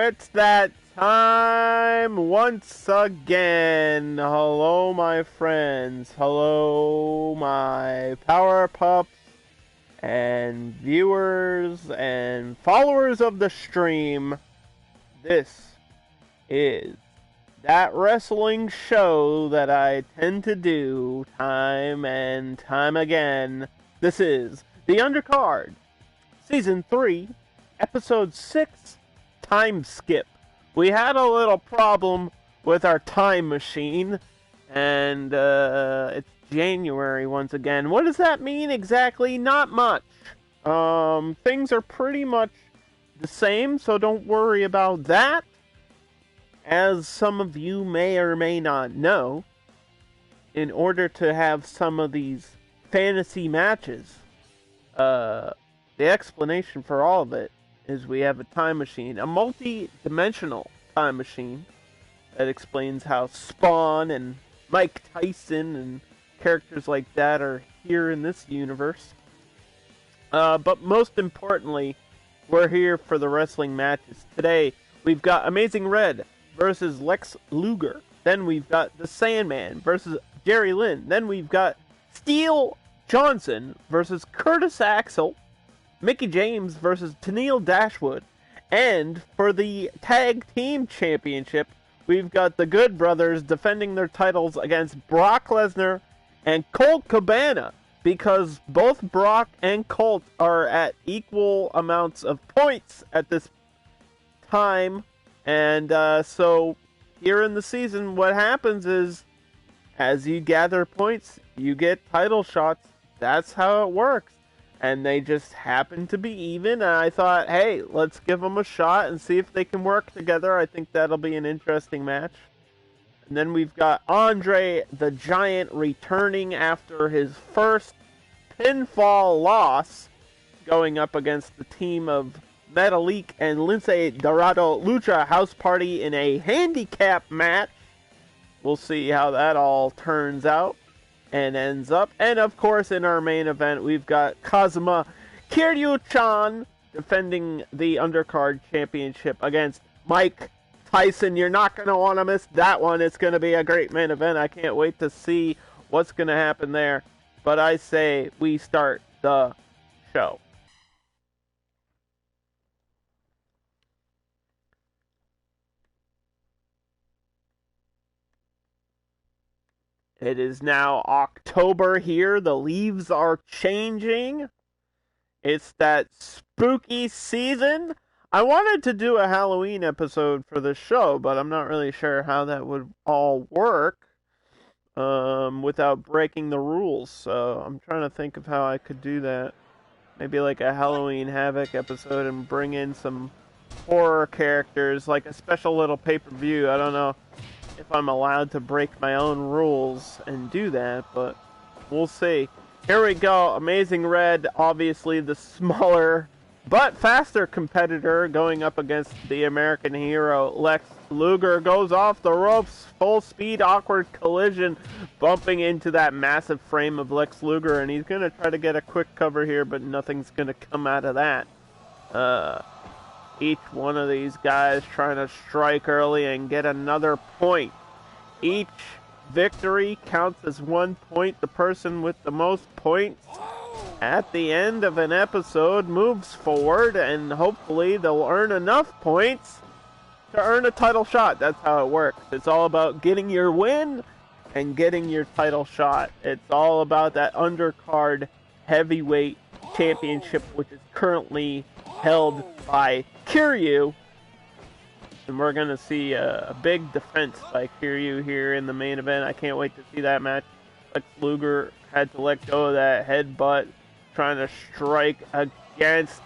it's that time once again. Hello, my friends. Hello, my Power Pups and viewers and followers of the stream. This is that wrestling show that I tend to do time and time again. This is the Undercard, Season 3, Episode 6, Time Skip. We had a little problem with our time machine, and it's January once again. What does that mean exactly? Not much. Things are pretty much the same, so don't worry about that. As some of you may or may not know, in order to have some of these fantasy matches, the explanation for all of it is we have a time machine, a multi-dimensional time machine that explains how Spawn and Mike Tyson and characters like that are here in this universe. But most importantly, we're here for the wrestling matches. Today, we've got Amazing Red versus Lex Luger. Then we've got the Sandman versus Jerry Lynn. Then we've got Steel Johnson versus Curtis Axel. Mickie James versus Tennile Dashwood. And for the Tag Team Championship, we've got the Good Brothers defending their titles against Brock Lesnar and Colt Cabana, because both Brock and Colt are at equal amounts of points at this time. And so here in the season, what happens is, as you gather points, you get title shots. That's how it works. And they just happen to be even. And I thought, hey, let's give them a shot and see if they can work together. I think that'll be an interesting match. And then we've got Andre the Giant returning after his first pinfall loss, going up against the team of Metalik and Lindsay Dorado Lucha House Party in a handicap match. We'll see how that all turns out and ends up. And of course, in our main event, we've got Kazuma Kiryu-chan defending the Undercard Championship against Mike Tyson. You're not going to want to miss that one. It's going to be a great main event. I can't wait to see what's going to happen there. But I say we start the show. It is now October here. The leaves are changing. It's that spooky season. I wanted to do a Halloween episode for the show, but I'm not really sure how that would all work without breaking the rules. So I'm trying to think of how I could do that. Maybe like a Halloween Havoc episode and bring in some horror characters, like a special little pay-per-view. I don't know if I'm allowed to break my own rules and do that, but we'll see. Here we go. Amazing Red, obviously the smaller but faster competitor, going up against the American hero Lex Luger. Goes off the ropes, full speed, awkward collision, bumping into that massive frame of Lex Luger, and he's going to try to get a quick cover here, but nothing's going to come out of that. Each one of these guys trying to strike early and get another point. Each victory counts as 1 point. The person with the most points at the end of an episode moves forward, and hopefully they'll earn enough points to earn a title shot. That's how it works. It's all about getting your win and getting your title shot. It's all about that Undercard Heavyweight Championship, which is currently held by Kiryu. And we're going to see a big defense by Kiryu here in the main event. I can't wait to see that match. Lex Luger had to let go of that headbutt, trying to strike against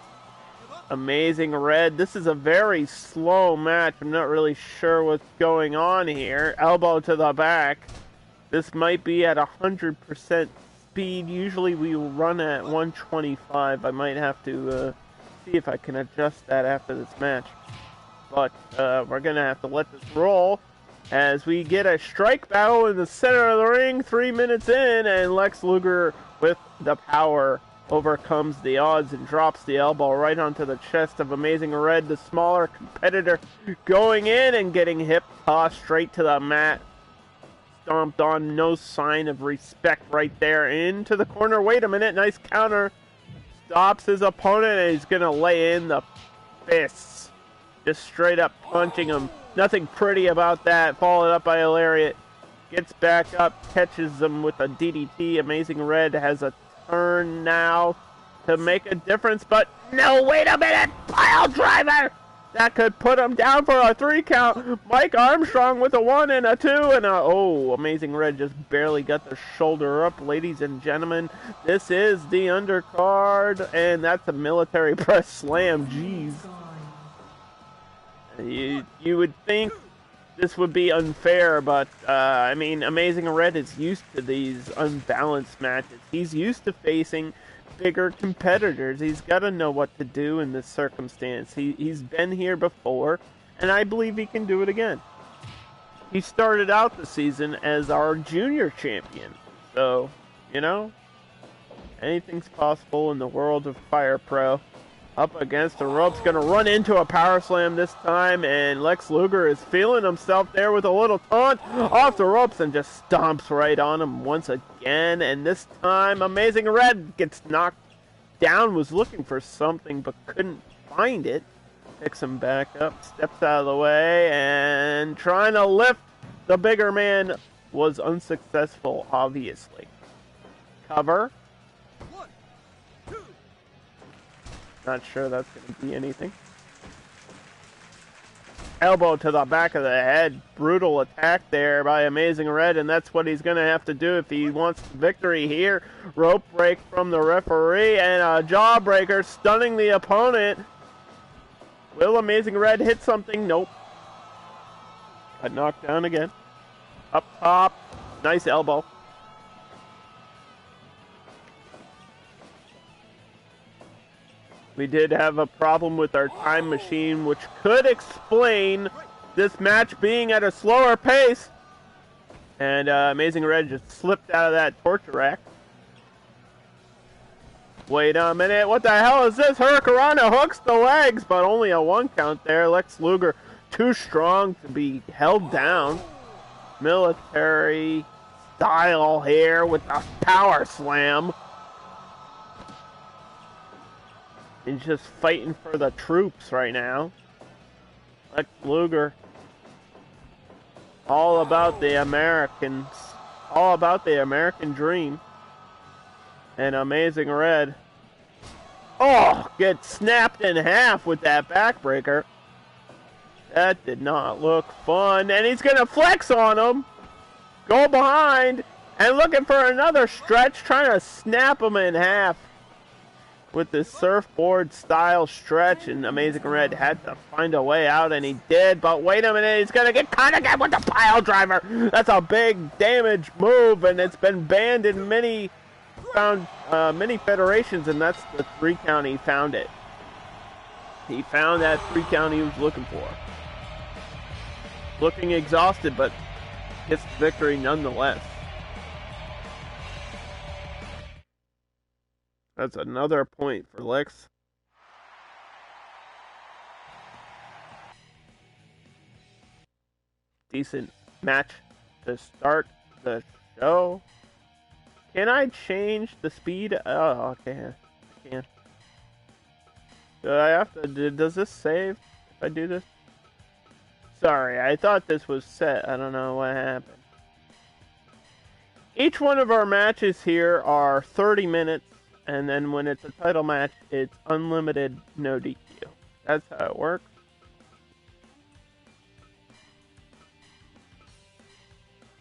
Amazing Red. This is a very slow match. I'm not really sure what's going on here. Elbow to the back. This might be at 100% speed. Usually we run at 125. I might have to see if I can adjust that after this match. But we're going to have to let this roll as we get a strike battle in the center of the ring 3 minutes in, and Lex Luger with the power overcomes the odds and drops the elbow right onto the chest of Amazing Red, the smaller competitor, going in and getting hip tossed straight to the mat. Stomped on, no sign of respect right there. Into the corner. Wait a minute, nice counter. Stops his opponent, and he's going to lay in the fists. Just straight up punching him. Nothing pretty about that. Followed up by a lariat. Gets back up, catches him with a DDT. Amazing Red has a turn now to make a difference, but no, wait a minute! Pile driver! That could put him down for a 3 count. Mike Armstrong with a 1 and a 2 and a... Oh, Amazing Red just barely got the shoulder up. Ladies and gentlemen, this is the undercard, and that's a military press slam. Jeez. You would think this would be unfair, but, I mean, Amazing Red is used to these unbalanced matches. He's used to facing bigger competitors. He's got to know what to do in this circumstance. He's been here before, and I believe he can do it again. He started out the season as our junior champion, so, you know, anything's possible in the world of Fire Pro. Up against the ropes, gonna run into a power slam this time, and Lex Luger is feeling himself there with a little taunt off the ropes and just stomps right on him once again. And this time, Amazing Red gets knocked down, was looking for something but couldn't find it. Picks him back up, steps out of the way, and trying to lift the bigger man was unsuccessful, obviously. Cover. Not sure that's going to be anything. Elbow to the back of the head. Brutal attack there by Amazing Red, and that's what he's going to have to do if he wants victory here. Rope break from the referee, and a jawbreaker stunning the opponent. Will Amazing Red hit something? Nope. Got knocked down again. Up top. Nice elbow. We did have a problem with our time machine, which could explain this match being at a slower pace. And Amazing Red just slipped out of that torture rack. Wait a minute, what the hell is this? Hurricanrana hooks the legs, but only a 1 count there. Lex Luger too strong to be held down. Military style here with a power slam. He's just fighting for the troops right now. Lex Luger. All about the Americans. All about the American dream. And Amazing Red. Oh, gets snapped in half with that backbreaker. That did not look fun. And he's going to flex on him. Go behind. And looking for another stretch. Trying to snap him in half. With this surfboard style stretch, and Amazing Red had to find a way out, and he did. But wait a minute, he's gonna get caught again with the pile driver. That's a big damage move, and it's been banned in many federations, and that's the 3 count he found it. He found that 3 count he was looking for. Looking exhausted, but gets victory nonetheless. That's another point for Lex. Decent match to start the show. Can I change the speed? Oh, okay. I can. Do I have to? Does this save if I do this? Sorry, I thought this was set. I don't know what happened. Each one of our matches here are 30 minutes. And then when it's a title match, it's unlimited, no DQ. That's how it works.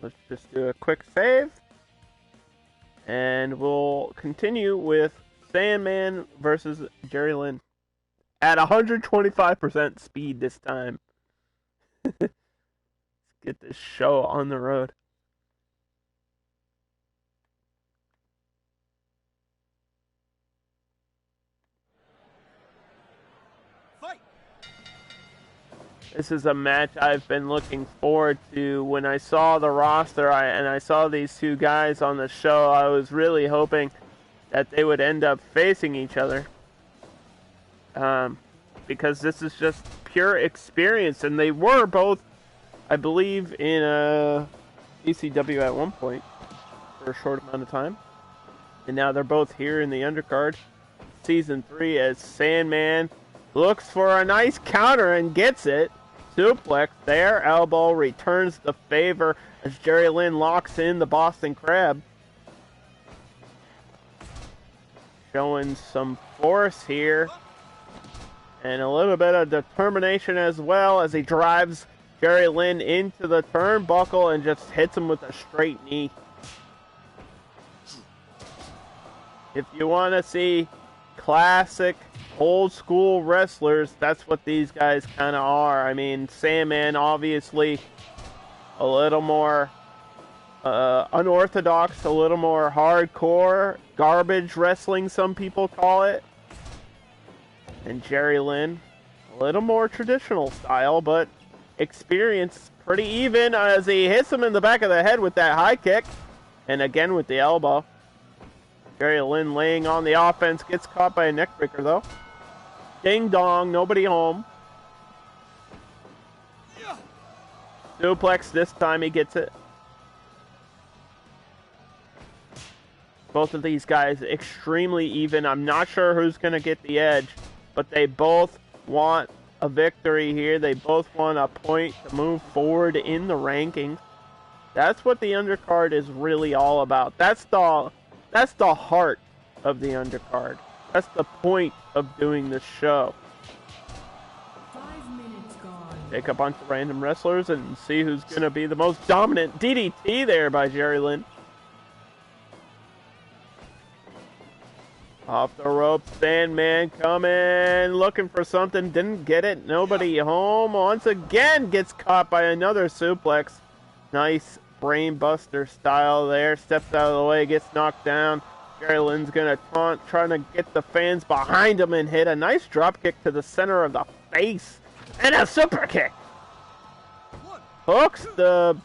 Let's just do a quick save. And we'll continue with Sandman versus Jerry Lynn. At 125% speed this time. Let's get this show on the road. This is a match I've been looking forward to. When I saw the roster and I saw these 2 guys on the show, I was really hoping that they would end up facing each other. Because this is just pure experience, and they were both, I believe, in ECW at one point for a short amount of time. And now they're both here in the Undercard. Season 3 as Sandman looks for a nice counter and gets it. Suplex there, elbow returns the favor as Jerry Lynn locks in the Boston Crab. Showing some force here. And a little bit of determination as well as he drives Jerry Lynn into the turnbuckle and just hits him with a straight knee. If you want to see classic old school wrestlers, that's what these guys kind of are. I mean, Sandman obviously a little more unorthodox, a little more hardcore, garbage wrestling some people call it. And Jerry Lynn, a little more traditional style, but experience pretty even as he hits him in the back of the head with that high kick. And again with the elbow. Jerry Lynn laying on the offense, gets caught by a neckbreaker though. Ding dong, nobody home. Suplex, this time he gets it. Both of these guys extremely even. I'm not sure who's going to get the edge, but they both want a victory here. They both want a point to move forward in the rankings. That's what the Undercard is really all about. That's the heart of the Undercard. That's the point of doing this show. 5 minutes gone. Take a bunch of random wrestlers and see who's going to be the most dominant. DDT there by Jerry Lynn. Off the rope, Sandman coming, looking for something, didn't get it, nobody home. Once again gets caught by another suplex. Nice brain buster style there, steps out of the way, gets knocked down. Jerry Lynn's gonna taunt, trying to get the fans behind him and hit a nice drop kick to the center of the face. And a super kick. Hooks the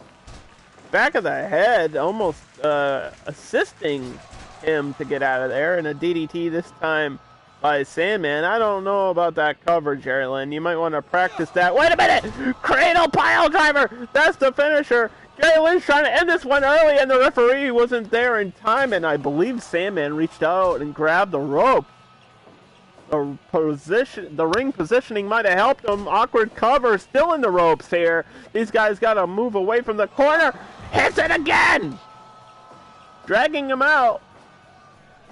back of the head, almost assisting him to get out of there, and a DDT this time by Sandman. I don't know about that cover, Jerry Lynn. You might want to practice that. Wait a minute! Cradle pile driver! That's the finisher! Jerry Lynn's trying to end this one early, and the referee wasn't there in time, and I believe Sandman reached out and grabbed the rope. The ring positioning might have helped him. Awkward cover, still in the ropes here. These guys got to move away from the corner. Hits it again! Dragging him out.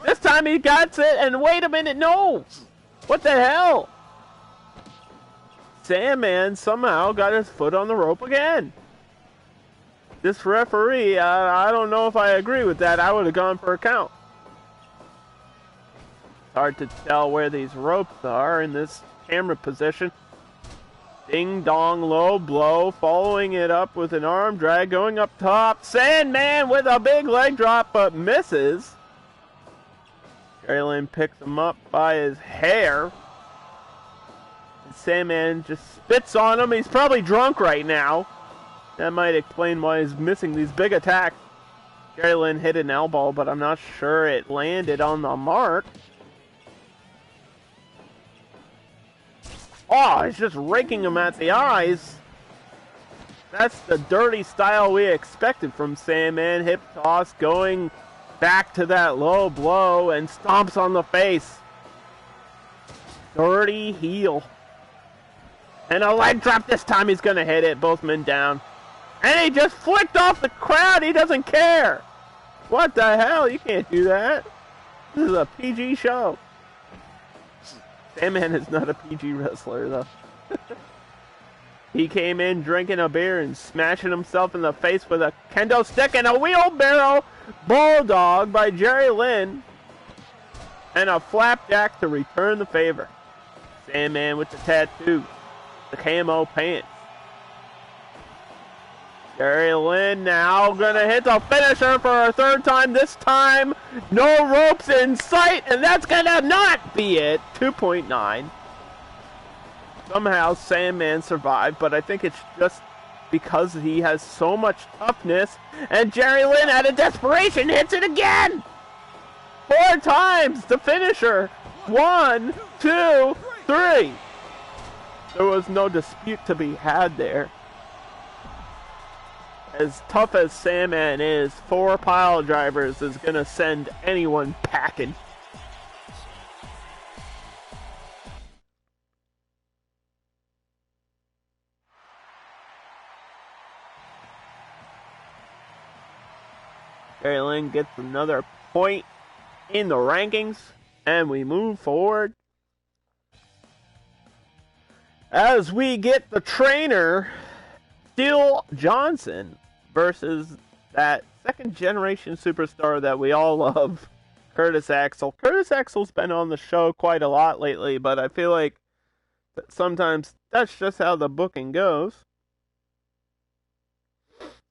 This time he got it, and wait a minute, no! What the hell? Sandman somehow got his foot on the rope again. This referee, I don't know if I agree with that. I would have gone for a count. It's hard to tell where these ropes are in this camera position. Ding dong, low blow, following it up with an arm drag, going up top. Sandman with a big leg drop, but misses. Jerry Lynn picks him up by his hair. And Sandman just spits on him. He's probably drunk right now. That might explain why he's missing these big attacks. Jerry Lynn hit an elbow, but I'm not sure it landed on the mark. Oh, he's just raking him at the eyes. That's the dirty style we expected from Sandman. Hip toss going back to that low blow and stomps on the face. Dirty heel. And a leg drop this time. He's going to hit it. Both men down. And he just flicked off the crowd. He doesn't care. What the hell? You can't do that. This is a PG show. Sandman is not a PG wrestler, though. He came in drinking a beer and smashing himself in the face with a kendo stick and a wheelbarrow bulldog by Jerry Lynn. And a flapjack to return the favor. Sandman with the tattoo. The camo pants. Jerry Lynn now gonna hit the finisher for a third time. This time, no ropes in sight, and that's gonna not be it. 2.9. Somehow Sandman survived, but I think it's just because he has so much toughness. And Jerry Lynn, out of desperation, hits it again. 4 times the finisher. 1, 2, 3. There was no dispute to be had there. As tough as Sandman is, 4 pile drivers is going to send anyone packing. Lynn gets another point in the rankings, and we move forward. As we get the trainer, Steel Johnson, versus that second generation superstar that we all love, Curtis Axel. Curtis Axel's been on the show quite a lot lately, but I feel like sometimes that's just how the booking goes.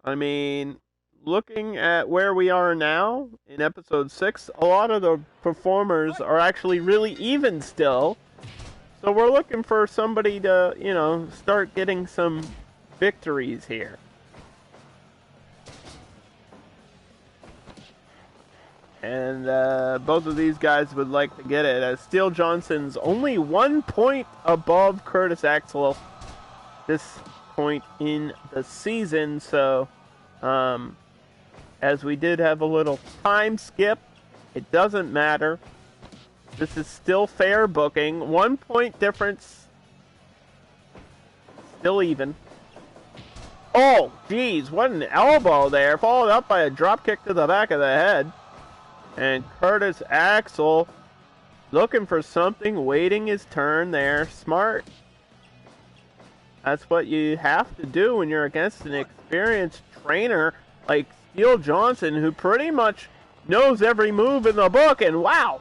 I mean, looking at where we are now in episode 6, a lot of the performers are actually really even still. So we're looking for somebody to, you know, start getting some victories here. And both of these guys would like to get it, as Steel Johnson's only 1 point above Curtis Axel this point in the season. So, as we did have a little time skip, it doesn't matter. This is still fair booking. 1 point difference. Still even. Oh, geez, what an elbow there. Followed up by a drop kick to the back of the head. And Curtis Axel looking for something, waiting his turn there. Smart. That's what you have to do when you're against an experienced trainer like Steel Johnson, who pretty much knows every move in the book. And wow,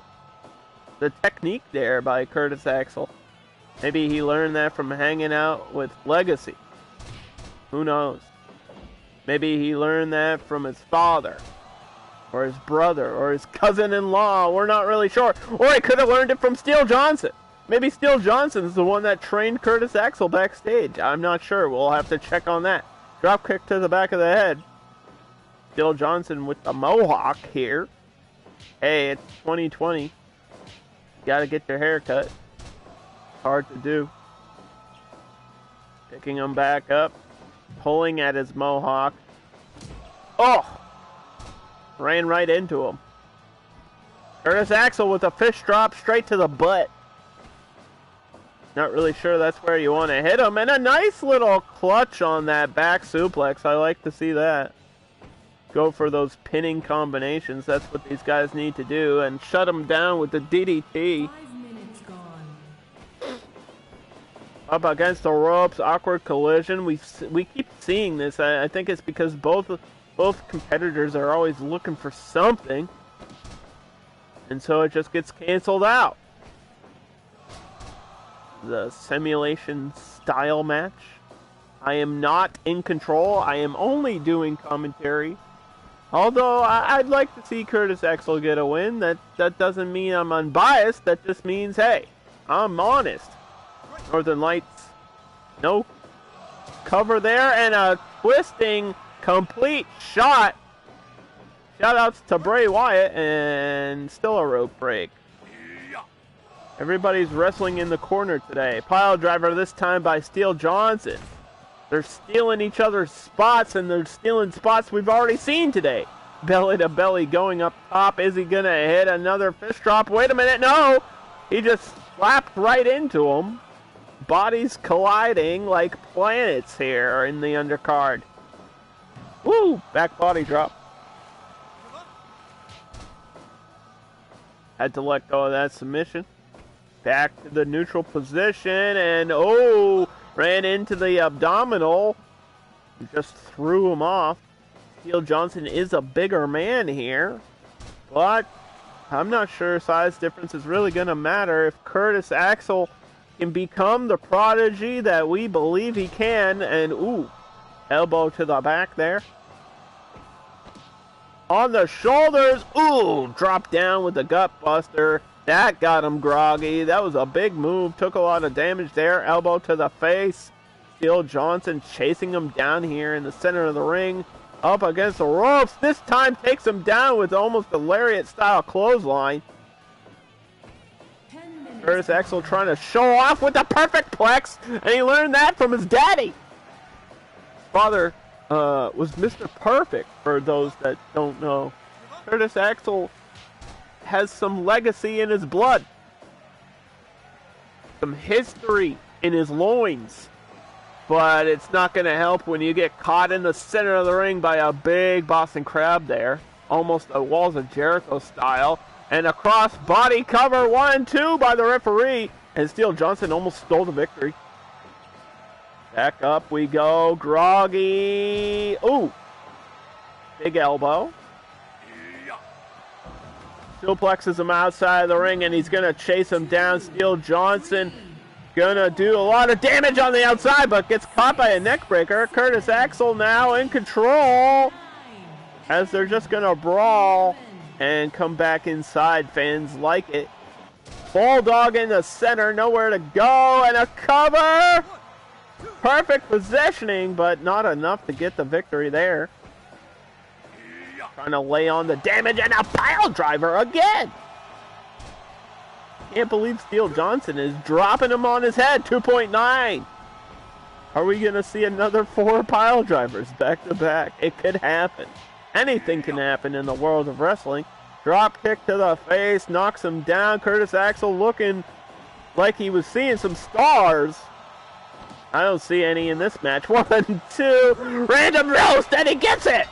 the technique there by Curtis Axel. Maybe he learned that from hanging out with Legacy. Who knows? Maybe he learned that from his father, or his brother, or his cousin-in-law. We're not really sure. Or he could have learned it from Steel Johnson. Maybe Steel Johnson's the one that trained Curtis Axel backstage. I'm not sure. We'll have to check on that. Drop kick to the back of the head. Steel Johnson with the mohawk here. Hey, it's 2020. You gotta get your hair cut. Hard to do. Picking him back up. Pulling at his mohawk. Oh! Ran right into him. Curtis Axel with a fish drop straight to the butt. Not really sure that's where you want to hit him. And a nice little clutch on that back suplex. I like to see that. Go for those pinning combinations. That's what these guys need to do. And shut them down with the DDT. 5 minutes gone. Up against the ropes. Awkward collision. We keep seeing this. I think it's because both competitors are always looking for something. And so it just gets canceled out. The simulation style match. I am not in control. I am only doing commentary. Although I'd like to see Curtis Axel get a win. That doesn't mean I'm unbiased. That just means, hey, I'm honest. Northern Lights. No cover there. And a twisting complete shot. Shoutouts to Bray Wyatt, and still a rope break. Everybody's wrestling in the corner today. Pile driver this time by Steel Johnson. They're stealing each other's spots, and they're stealing spots we've already seen today. Belly to belly going up top. Is he going to hit another fish drop? Wait a minute, no! He just slapped right into him. Bodies colliding like planets here in the undercard. Woo! Back body drop. Had to let go of that submission. Back to the neutral position, and oh, ran into the abdominal. Just threw him off. Steel Johnson is a bigger man here, but I'm not sure size difference is really going to matter if Curtis Axel can become the prodigy that we believe he can. And ooh, elbow to the back there. On the shoulders, ooh, dropped down with the gut buster. That got him groggy. That was a big move. Took a lot of damage there. Elbow to the face. Steel Johnson chasing him down here in the center of the ring. up against the ropes. This time takes him down with almost a lariat-style clothesline. Curtis Axel trying to show off with the perfect plex, and he learned that from his daddy. His father was Mr. Perfect, for those that don't know. Curtis Axel has some legacy in his blood. Some history in his loins. But it's not going to help when you get caught in the center of the ring by a big Boston Crab there. Almost a Walls of Jericho style. And a cross body cover 1-2 by the referee. And Steel Johnson almost stole the victory. Back up we go. Groggy. Ooh. Big elbow. Suplexes him outside of the ring, and he's going to chase him down. Steel Johnson going to do a lot of damage on the outside, but gets caught by a neckbreaker. Curtis Axel now in control as they're just going to brawl and come back inside. Fans like it. Bulldog in the center, nowhere to go, and a cover! Perfect positioning, but not enough to get the victory there. Trying to lay on the damage, and a pile driver again! Can't believe Steel Johnson is dropping him on his head. 2.9. Are we going to see another 4 pile drivers back to back? It could happen. Anything can happen in the world of wrestling. Drop kick to the face, knocks him down. Curtis Axel looking like he was seeing some stars. I don't see any in this match. 1, 2, random roast, and he gets it!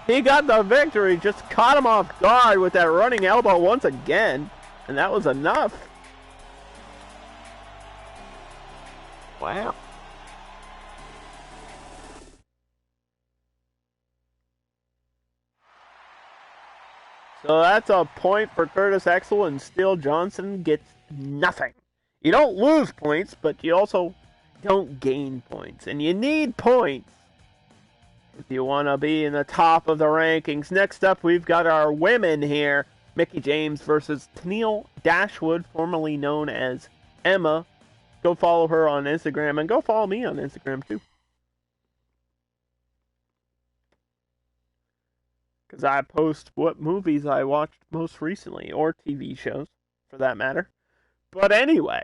He got the victory, just caught him off guard with that running elbow once again. And that was enough. Wow. So that's a point for Curtis Axel, and Steel Johnson gets nothing. You don't lose points, but you also don't gain points. And you need points if you want to be in the top of the rankings. Next up, we've got our women here. Mickie James versus Tennile Dashwood, formerly known as Emma. Go follow her on Instagram, and go follow me on Instagram too. Because I post what movies I watched most recently, or TV shows, for that matter. But anyway,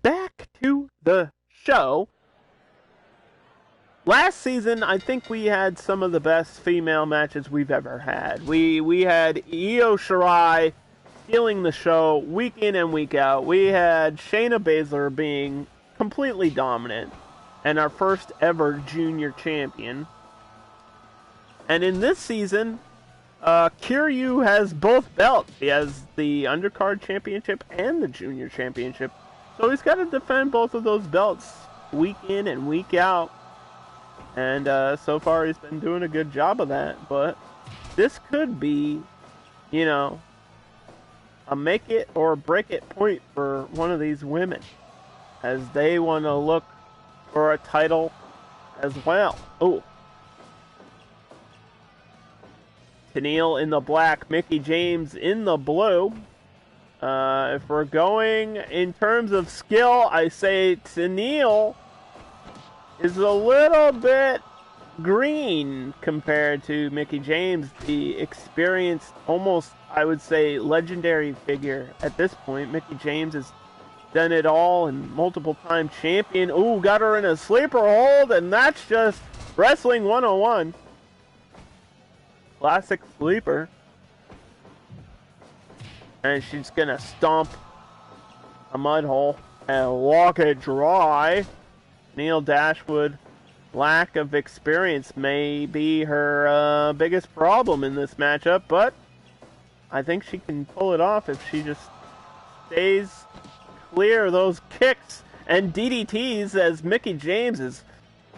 back to the show. Last season, I think we had some of the best female matches we've ever had. We had Io Shirai stealing the show week in and week out. We had Shayna Baszler being completely dominant and our first ever junior champion. And in this season, Kiryu has both belts. He has the Undercard Championship and the Junior Championship. So he's got to defend both of those belts week in and week out. And so far he's been doing a good job of that. But this could be, you know, a make it or break it point for one of these women, as they want to look for a title as well. Oh. Tennile in the black, Mickie James in the blue. If we're going in terms of skill, I say Tennile is a little bit green compared to Mickie James, the experienced, almost, I would say, legendary figure at this point. Mickie James has done it all and multiple-time champion. Ooh, got her in a sleeper hold, and that's just Wrestling 101. Classic sleeper. And she's gonna stomp a mud hole and walk it dry. Tennile Dashwood, lack of experience may be her biggest problem in this matchup, but I think she can pull it off if she just stays clear of those kicks and DDTs, as Mickie James is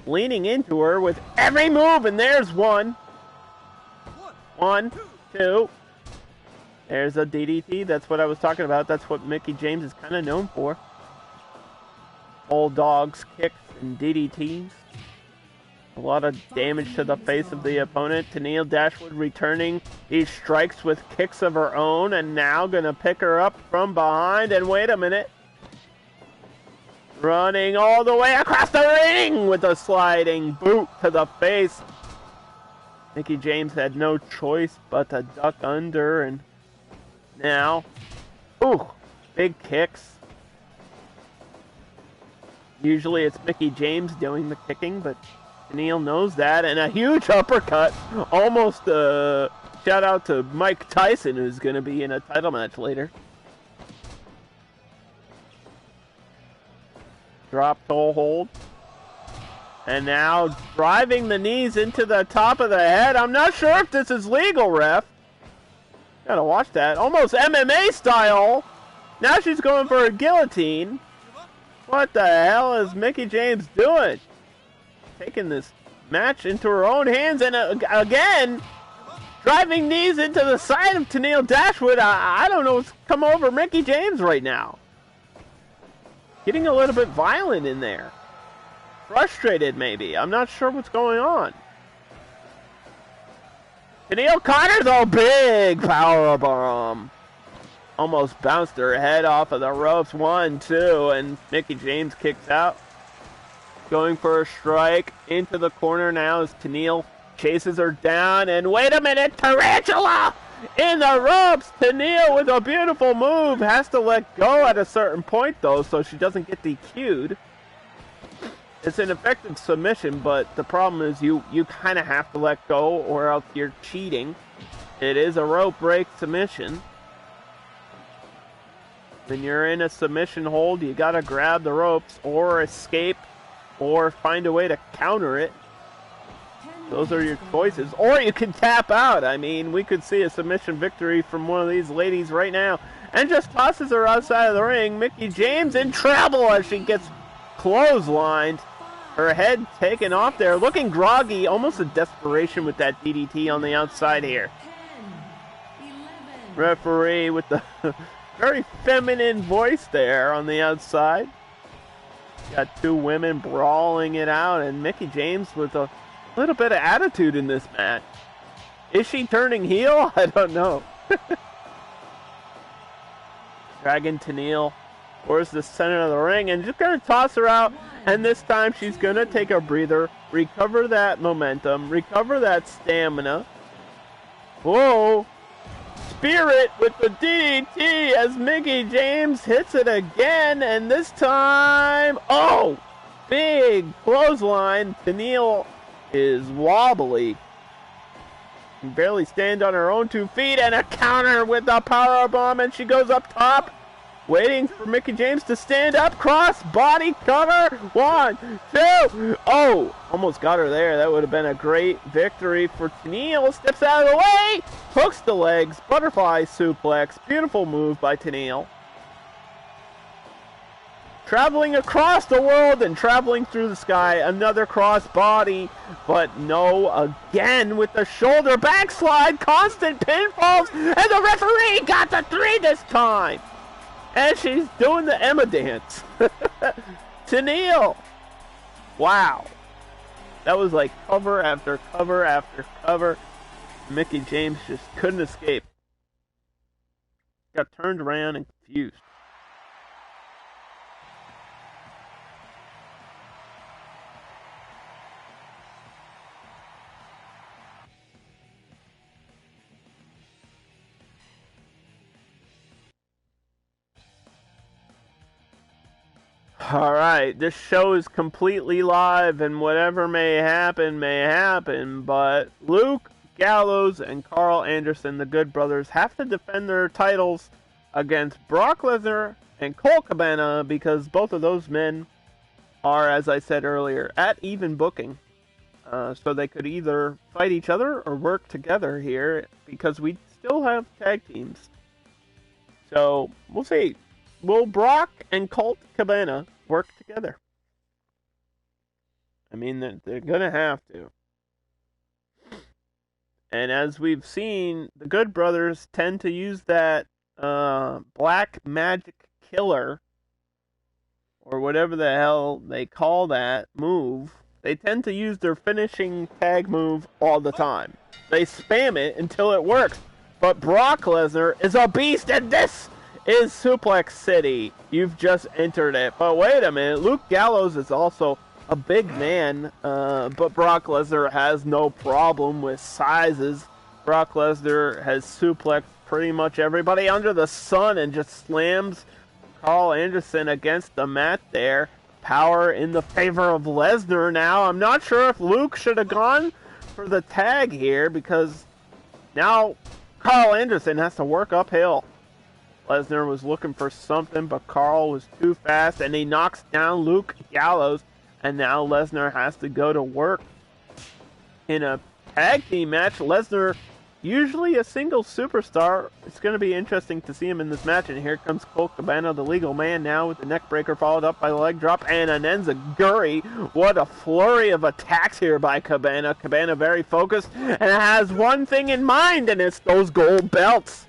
leaning into her with every move, and there's one. 1, 2. There's a DDT. That's what I was talking about. That's what Mickie James is kind of known for. Bulldogs, kicks, and DDTs. A lot of damage to the face of the opponent. Tennile Dashwood returning these strikes with kicks of her own, and now gonna pick her up from behind. And wait a minute. Running all the way across the ring with a sliding boot to the face. Mickie James had no choice but to duck under, and now, ooh, big kicks. Usually it's Mickie James doing the kicking, but Tennile knows that, and a huge uppercut. Almost a shout out to Mike Tyson, who's going to be in a title match later. Drop toe hold. And now driving the knees into the top of the head. I'm not sure if this is legal, ref. Gotta watch that. Almost MMA style. Now she's going for a guillotine. What the hell is Mickie James doing? Taking this match into her own hands, and again, driving knees into the side of Tennile Dashwood. I don't know what's come over Mickie James right now. Getting a little bit violent in there. Frustrated, maybe. I'm not sure what's going on. Tennile caught her, though. Big powerbomb. Almost bounced her head off of the ropes. 1, 2, and Mickie James kicks out. Going for a strike into the corner now as Tennile chases her down. And wait a minute, Tarantula in the ropes. Tennile with a beautiful move. Has to let go at a certain point, though, so she doesn't get DQ'd. It's an effective submission, but the problem is you kind of have to let go or else you're cheating. It is a rope break submission. When you're in a submission hold, you gotta grab the ropes or escape or find a way to counter it. Those are your choices. Or you can tap out. I mean, we could see a submission victory from one of these ladies right now. And just tosses her outside of the ring. Mickie James in trouble as she gets clotheslined. Her head taken off there, looking groggy, almost a desperation with that DDT on the outside here. 10, 11. Referee with the very feminine voice there on the outside. Got two women brawling it out, and Mickie James with a little bit of attitude in this match. Is she turning heel? I don't know. Dragging Tennile towards the center of the ring and just gonna toss her out, and this time she's gonna take a breather, recover that momentum, recover that stamina. Whoa! Spirit with the DDT as Mickie James hits it again, and this time, oh! Big clothesline. Tennile is wobbly. Can barely stand on her own 2 feet, and a counter with a powerbomb, and she goes up top. Waiting for Mickie James to stand up. Cross body cover. 1, 2. Oh, almost got her there. That would have been a great victory for Tennile. Steps out of the way. Hooks the legs. Butterfly suplex. Beautiful move by Tennile. Traveling across the world and traveling through the sky. Another cross body. But no, again with the shoulder backslide. Constant pinfalls. And the referee got the 3 this time. And she's doing the Emma dance. Tennile. Wow. That was like cover after cover after cover. Mickie James just couldn't escape. Got turned around and confused. Alright, this show is completely live, and whatever may happen, but Luke Gallows and Carl Anderson, the Good Brothers, have to defend their titles against Brock Lesnar and Colt Cabana, because both of those men are, as I said earlier, at even booking. So they could either fight each other or work together here, because we still have tag teams. So, we'll see. Will Brock and Colt Cabana work together? I mean, they're gonna have to. And as we've seen, the Good Brothers tend to use that black magic killer, or whatever the hell they call that move. They tend to use their finishing tag move all the time. They spam it until it works. But Brock Lesnar is a beast, and this is Suplex City. You've just entered it. But wait a minute, Luke Gallows is also a big man, but Brock Lesnar has no problem with sizes. Brock Lesnar has suplexed pretty much everybody under the sun and just slams Carl Anderson against the mat there. Power in the favor of Lesnar now. I'm not sure if Luke should have gone for the tag here because now Carl Anderson has to work uphill. Lesnar was looking for something, but Carl was too fast, and he knocks down Luke Gallows, and now Lesnar has to go to work. In a tag team match, Lesnar, usually a single superstar, it's going to be interesting to see him in this match, and here comes Colt Cabana, the legal man now, with the neck breaker followed up by the leg drop, and an enziguri. What a flurry of attacks here by Cabana. Cabana very focused, and has one thing in mind, and it's those gold belts.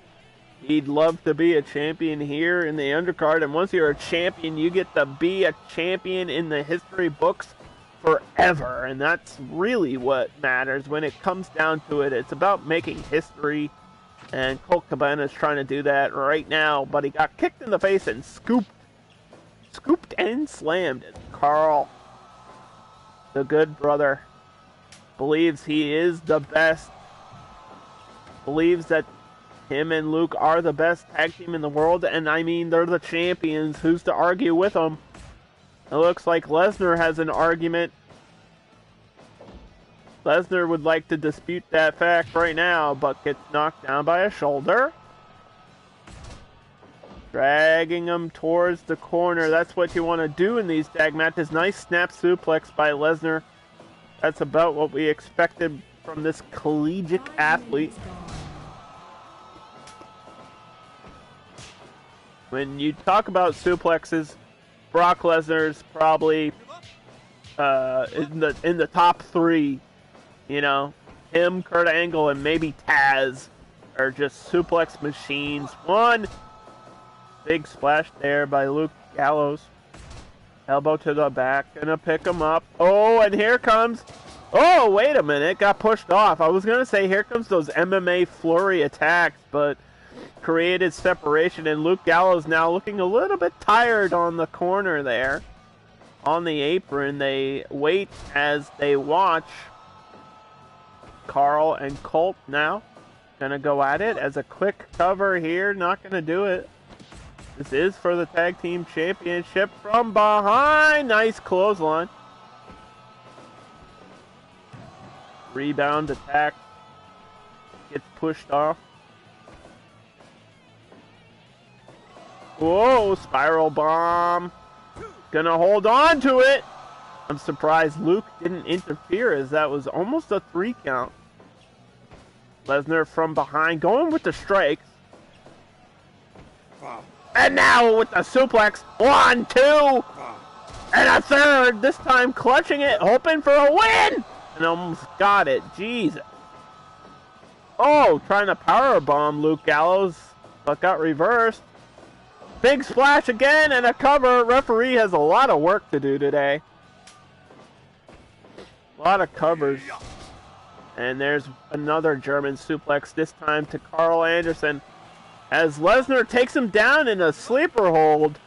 He'd love to be a champion here in the undercard, and once you're a champion, you get to be a champion in the history books forever, and that's really what matters when it comes down to it. It's about making history, and Colt Cabana is trying to do that right now, but he got kicked in the face and scooped and slammed. And Carl, the good brother, believes he is the best, believes that him and Luke are the best tag team in the world, and I mean, they're the champions. Who's to argue with them? It looks like Lesnar has an argument. Lesnar would like to dispute that fact right now, but gets knocked down by a shoulder. Dragging him towards the corner. That's what you want to do in these tag matches. Nice snap suplex by Lesnar. That's about what we expected from this collegiate athlete. When you talk about suplexes, Brock Lesnar's probably in the top three. You know, him, Kurt Angle, and maybe Taz are just suplex machines. One big splash there by Luke Gallows. Elbow to the back, gonna pick him up. Oh, and here comes. Oh, wait a minute, got pushed off. I was gonna say here comes those MMA flurry attacks, but created separation, and Luke Gallows now looking a little bit tired on the corner there. On the apron, they wait as they watch. Carl and Colt now gonna go at it as a quick cover here. Not gonna do it. This is for the tag team championship from behind. Nice clothesline. Rebound attack. Gets pushed off. Whoa, spiral bomb. Gonna hold on to it. I'm surprised Luke didn't interfere, as that was almost a 3 count. Lesnar from behind, going with the strikes. And now with the suplex. 1, 2, and a third. This time clutching it, hoping for a win. And almost got it. Jesus. Oh, trying to powerbomb Luke Gallows, but got reversed. Big splash again and a cover. Referee has a lot of work to do today. A lot of covers. And there's another German suplex, this time to Carl Anderson, as Lesnar takes him down in a sleeper hold.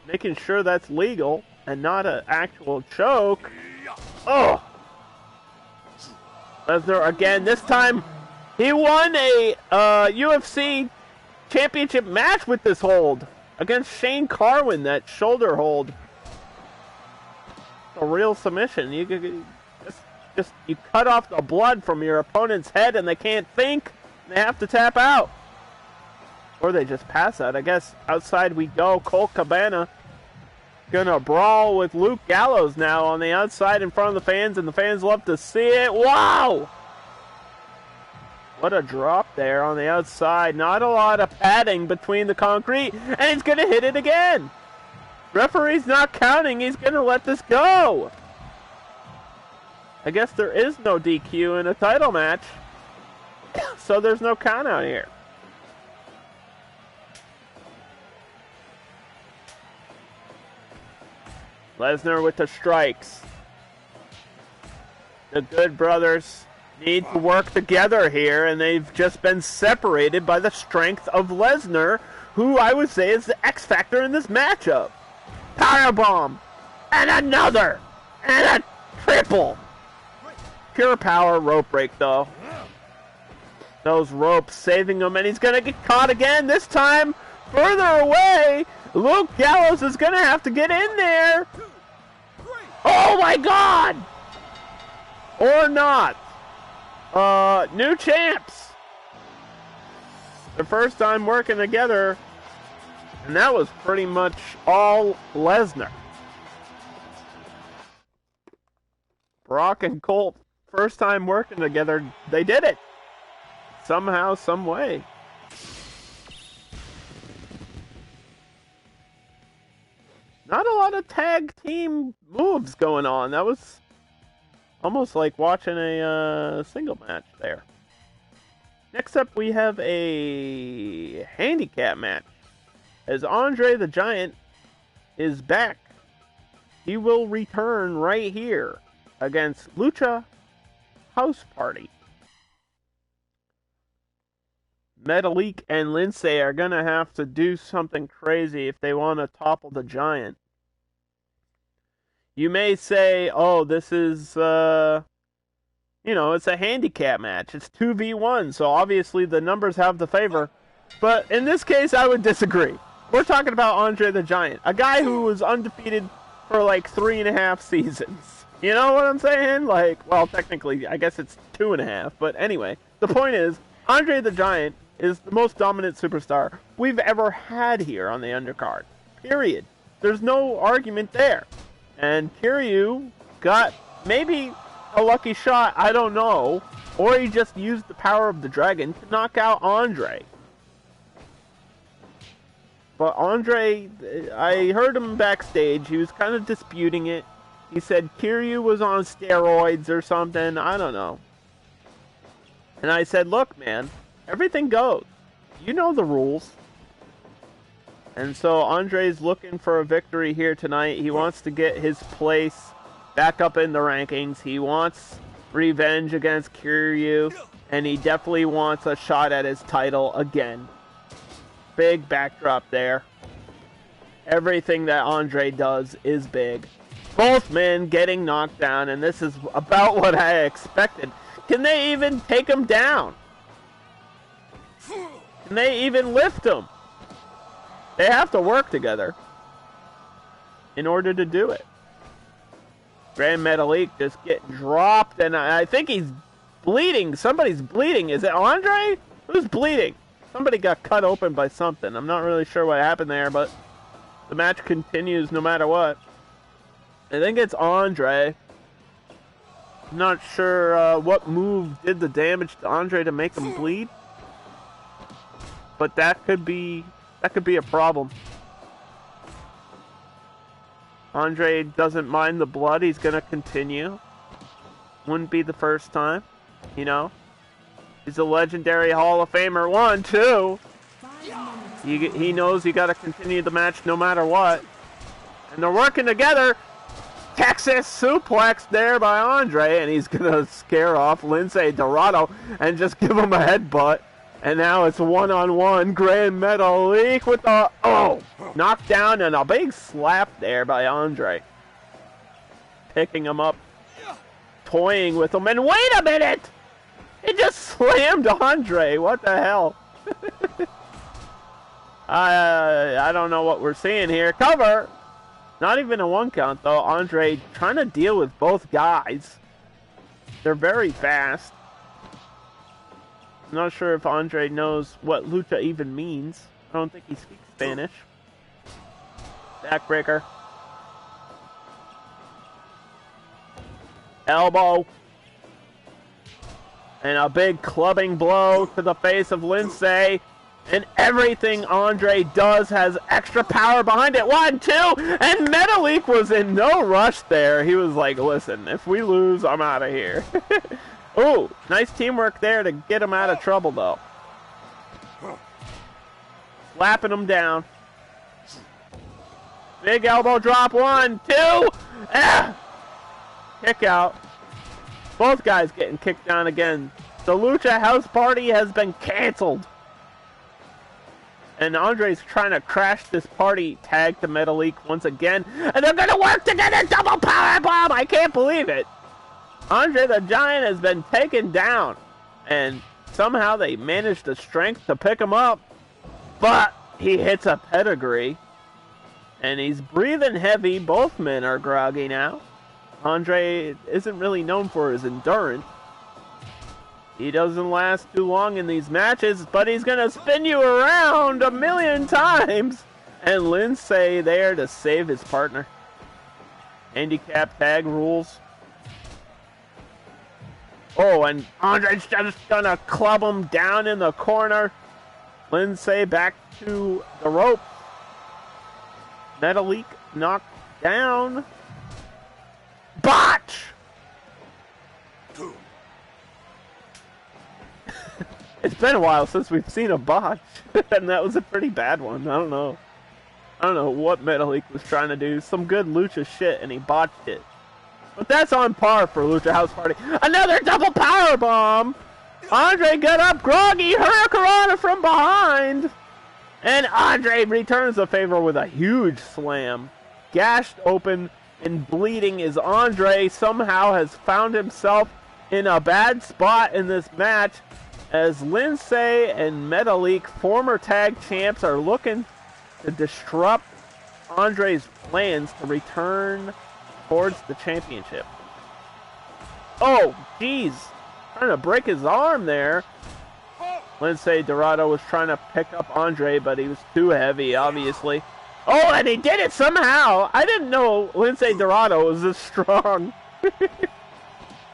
Making sure that's legal and not an actual choke. Oh! Lesnar again. This time he won a UFC championship match with this hold against Shane Carwin, that shoulder hold. A real submission. You just you cut off the blood from your opponent's head and they can't think. They have to tap out. Or they just pass out. I guess outside we go. Colt Cabana gonna brawl with Luke Gallows now on the outside in front of the fans, and the fans love to see it. Wow! What a drop there on the outside. Not a lot of padding between the concrete, and he's gonna hit it again. Referee's not counting. He's gonna let this go. I guess there is no DQ in a title match, so there's no count out here. Lesnar with the strikes. The Good Brothers need to work together here, and they've just been separated by the strength of Lesnar, who I would say is the X factor in this matchup. Powerbomb. And another! And a triple! Pure power rope break, though. Those ropes saving him, and he's gonna get caught again. This time, further away. Luke Gallows is gonna have to get in there. Oh my God! Or not. New champs. Their first time working together, and that was pretty much all Lesnar. Brock and Colt, first time working together, they did it. Somehow, some way. Not a lot of tag team moves going on. That was almost like watching a single match there. Next up, we have a handicap match. As Andre the Giant is back, he will return right here against Lucha House Party. Metalik and Lindsay are going to have to do something crazy if they want to topple the Giant. You may say, oh, this is, it's a handicap match. It's 2v1, so obviously the numbers have the favor. But in this case, I would disagree. We're talking about Andre the Giant, a guy who was undefeated for like 3.5 seasons. You know what I'm saying? Like, well, technically, I guess it's 2.5. But anyway, the point is, Andre the Giant is the most dominant superstar we've ever had here on the undercard. Period. There's no argument there. And Kiryu got maybe a lucky shot, I don't know, or he just used the power of the dragon to knock out Andre. But Andre, I heard him backstage, he was kind of disputing it. He said Kiryu was on steroids or something, I don't know. And I said, look, man, everything goes. You know the rules. And so Andre's looking for a victory here tonight. He wants to get his place back up in the rankings. He wants revenge against Kiryu. And he definitely wants a shot at his title again. Big backdrop there. Everything that Andre does is big. Both men getting knocked down. And this is about what I expected. Can they even take him down? Can they even lift him? They have to work together in order to do it. Grand Metalik just getting dropped, and I think he's bleeding. Somebody's bleeding. Is it Andre? Who's bleeding? Somebody got cut open by something. I'm not really sure what happened there, but the match continues no matter what. I think it's Andre. I'm not sure what move did the damage to Andre to make him bleed. But that could be a problem. Andre doesn't mind the blood. He's going to continue. Wouldn't be the first time, you know. He's a legendary Hall of Famer. 1, 2. He knows you got to continue the match no matter what. And they're working together. Texas suplex there by Andre. And he's going to scare off Lindsay Dorado and just give him a headbutt. And now it's one-on-one. Grand Metalik with the knockdown and a big slap there by Andre. Picking him up. Toying with him. And wait a minute! He just slammed Andre. What the hell? I don't know what we're seeing here. Cover! Not even a 1 count though. Andre trying to deal with both guys. They're very fast. I'm not sure if Andre knows what lucha even means. I don't think he speaks Spanish. Backbreaker. Elbow. And a big clubbing blow to the face of Lindsay. And everything Andre does has extra power behind it. 1, 2. And Metalik was in no rush there. He was like, listen, if we lose, I'm out of here. Ooh, nice teamwork there to get him out of trouble, though. Slapping him down. Big elbow drop. 1, 2. Ah! Kick out. Both guys getting kicked down again. The Lucha House Party has been canceled. And Andre's trying to crash this party, tag to Metalik once again. And they're going to work together, double powerbomb! I can't believe it. Andre the Giant has been taken down. And somehow they managed the strength to pick him up. But he hits a pedigree. And he's breathing heavy. Both men are groggy now. Andre isn't really known for his endurance. He doesn't last too long in these matches, but he's going to spin you around 1,000,000 times. And Lindsay there to save his partner. Handicap tag rules. Oh, and Andre's just going to club him down in the corner. Lindsay back to the rope. Metalik knocked down. Botch! It's been a while since we've seen a botch, and that was a pretty bad one. I don't know what Metalik was trying to do. Some good Lucha shit, and he botched it. But that's on par for Lucha House Party. Another double power bomb! Andre got up groggy, Hurricanrana from behind! And Andre returns the favor with a huge slam. Gashed open and bleeding as Andre somehow has found himself in a bad spot in this match, as Lindsay and Metalik, former tag champs, are looking to disrupt Andre's plans to return towards the championship. Oh, jeez. Trying to break his arm there. Lindsay Dorado was trying to pick up Andre, but he was too heavy, obviously. Oh, and he did it somehow. I didn't know Lindsay Dorado was this strong.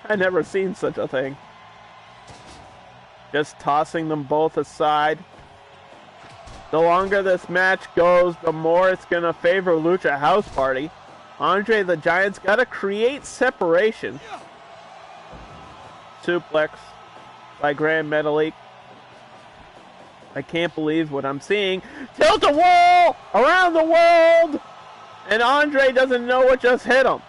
I never seen such a thing. Just tossing them both aside. The longer this match goes, the more it's going to favor Lucha House Party. Andre the Giant's got to create separation. Suplex by Grand Metalik. I can't believe what I'm seeing. Tilt-a-wall around the world! And Andre doesn't know what just hit him.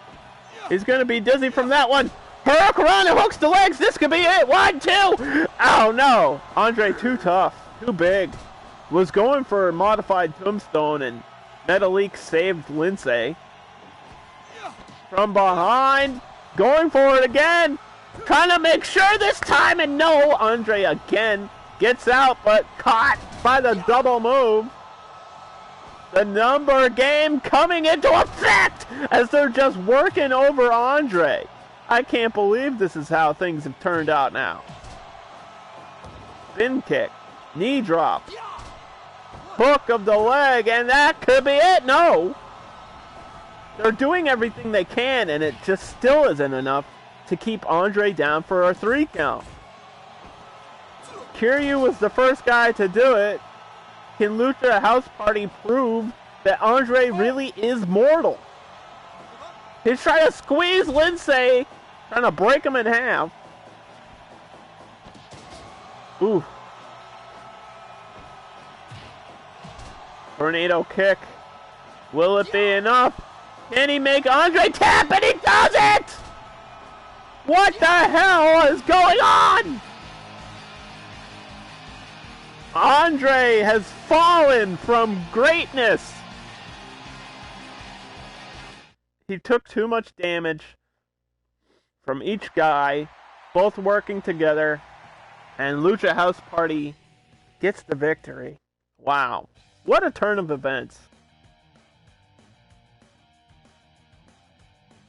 He's going to be dizzy from that one. Hurricanrana hooks the legs. This could be it. 1, 2. Oh, no. Andre too tough. Too big. Was going for a modified tombstone, and Metalik saved Lindsay. From behind. Going for it again. Trying to make sure this time. And no. Andre again gets out, but caught by the double move. The number game coming into effect as they're just working over Andre. I can't believe this is how things have turned out now. Spin kick. Knee drop. Hook of the leg, and that could be it. No. They're doing everything they can, and it just still isn't enough to keep Andre down for a 3 count. Kiryu was the first guy to do it. Can Lucha House Party prove that Andre really is mortal? He's trying to squeeze Lindsay, trying to break him in half. Ooh. Tornado kick. Will it be enough? Can he make Andre tap? And he does it! What the hell is going on? Andre has fallen from greatness. He took too much damage from each guy, both working together, and Lucha House Party gets the victory. Wow. What a turn of events.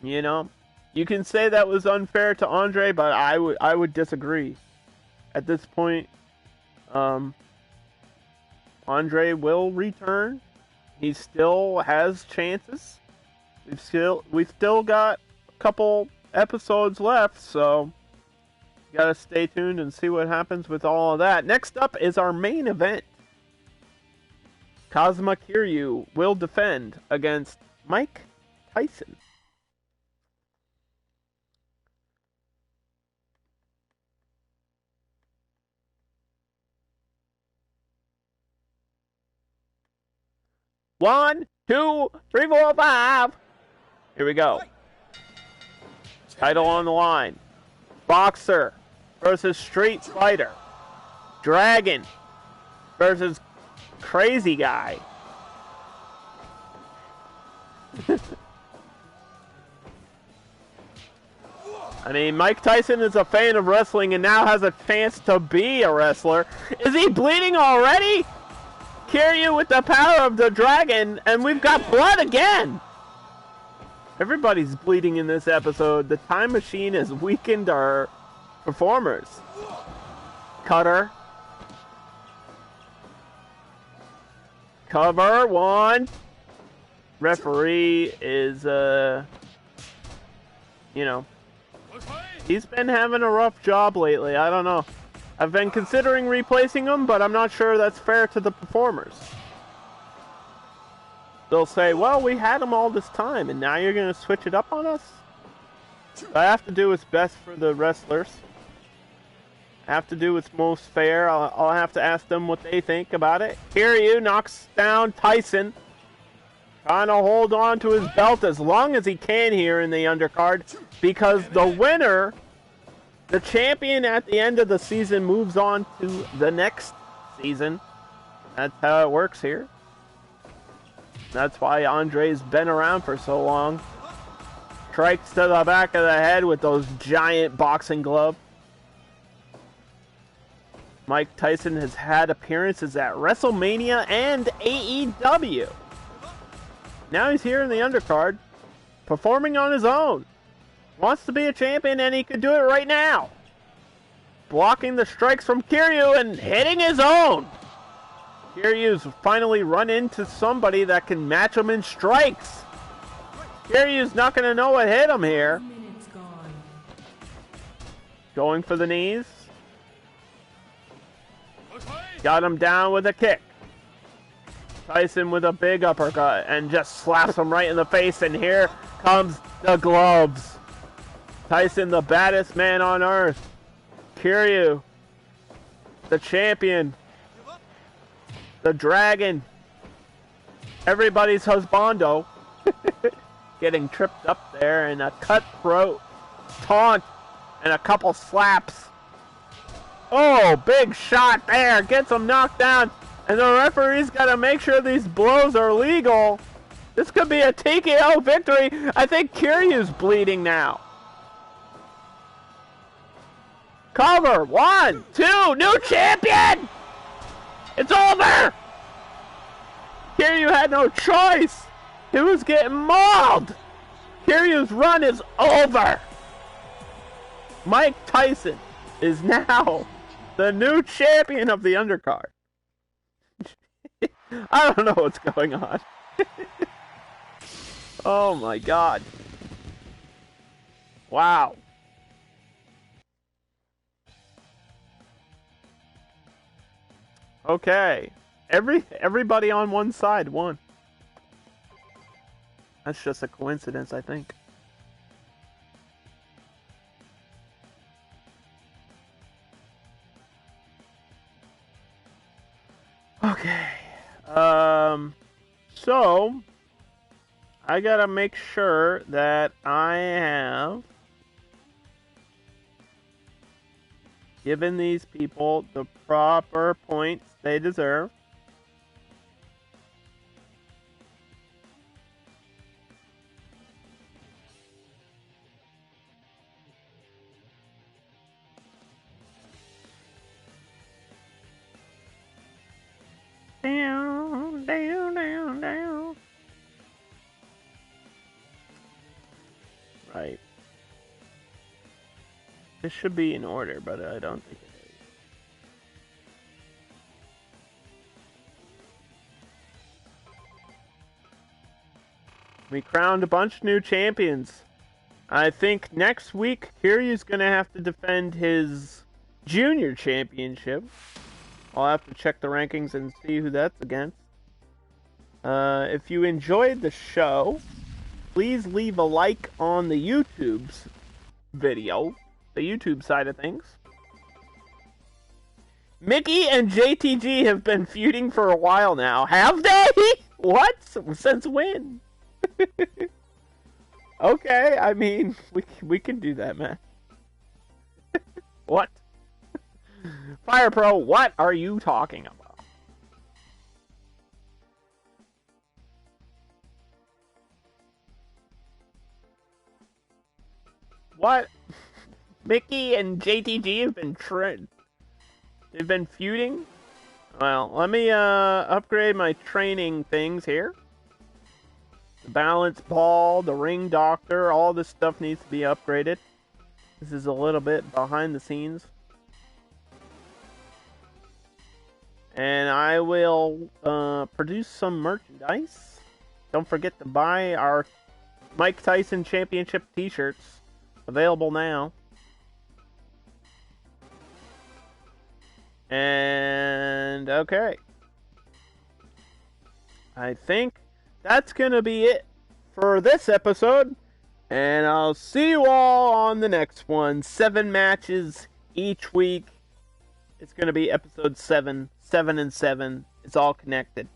You know, you can say that was unfair to Andre, but I would disagree. At this point, Andre will return. He still has chances. We've still got a couple episodes left, so you gotta stay tuned and see what happens with all of that. Next up is our main event. Kazuma Kiryu will defend against Mike Tyson. One, 2, 3, 4, 5. Here we go. Title on the line. Boxer versus Street Fighter. Dragon versus crazy guy. I mean, Mike Tyson is a fan of wrestling and now has a chance to be a wrestler. Is he bleeding already? Kiryu with the power of the dragon, and we've got blood again. Everybody's bleeding in this episode. The time machine has weakened our performers. Cutter. Cover, one. Referee is, you know, he's been having a rough job lately. I don't know. I've been considering replacing him, but I'm not sure that's fair to the performers. They'll say, well, we had him all this time, and now you're going to switch it up on us? I have to do what's best for the wrestlers. I have to do what's most fair. I'll have to ask them what they think about it. Kiryu knocks down Tyson. Trying to hold on to his belt as long as he can here in the undercard, because the winner, the champion at the end of the season, moves on to the next season. That's how it works here. That's why Andre's been around for so long. Strikes to the back of the head with those giant boxing gloves. Mike Tyson has had appearances at WrestleMania and AEW. Now he's here in the undercard, performing on his own. Wants to be a champion, and he could do it right now. Blocking the strikes from Kiryu and hitting his own. Kiryu's finally run into somebody that can match him in strikes. Kiryu's not going to know what hit him here. Going for the knees. Got him down with a kick. Tyson with a big uppercut and just slaps him right in the face, and here comes the gloves. Tyson, the baddest man on earth. Kiryu, the champion. The dragon. Everybody's husbando. Getting tripped up there, and a cutthroat taunt and a couple slaps. Oh, big shot there. Gets him knocked down. And the referee's got to make sure these blows are legal. This could be a TKO victory. I think Kiryu's bleeding now. Cover. 1, 2. New champion. It's over. Kiryu had no choice. He was getting mauled. Kiryu's run is over. Mike Tyson is now the new champion of the undercard. I don't know what's going on. Oh my god. Wow. Okay. Everybody on one side won. That's just a coincidence, I think. Okay. So I gotta make sure that I have given these people the proper points they deserve. Down, down, down, down. Right. This should be in order, but I don't think it is. We crowned a bunch of new champions. I think next week, Kiryu's going to have to defend his junior championship. I'll have to check the rankings and see who that's against. If you enjoyed the show, please leave a like on the YouTube's video, the YouTube side of things. Mickie and JTG have been feuding for a while now. Have they? What? Since when? Okay, I mean, we can do that, man. What? Fire Pro, what are you talking about? What? Mickie and JTG have been they've been feuding? Well, let me upgrade my training things here. The balance ball, the ring doctor, all this stuff needs to be upgraded. This is a little bit behind the scenes. And I will produce some merchandise. Don't forget to buy our Mike Tyson Championship t-shirts. Available now. And okay. I think that's going to be it for this episode. And I'll see you all on the next one. 7 matches each week. It's going to be episode 7. 7 and 7. It's all connected.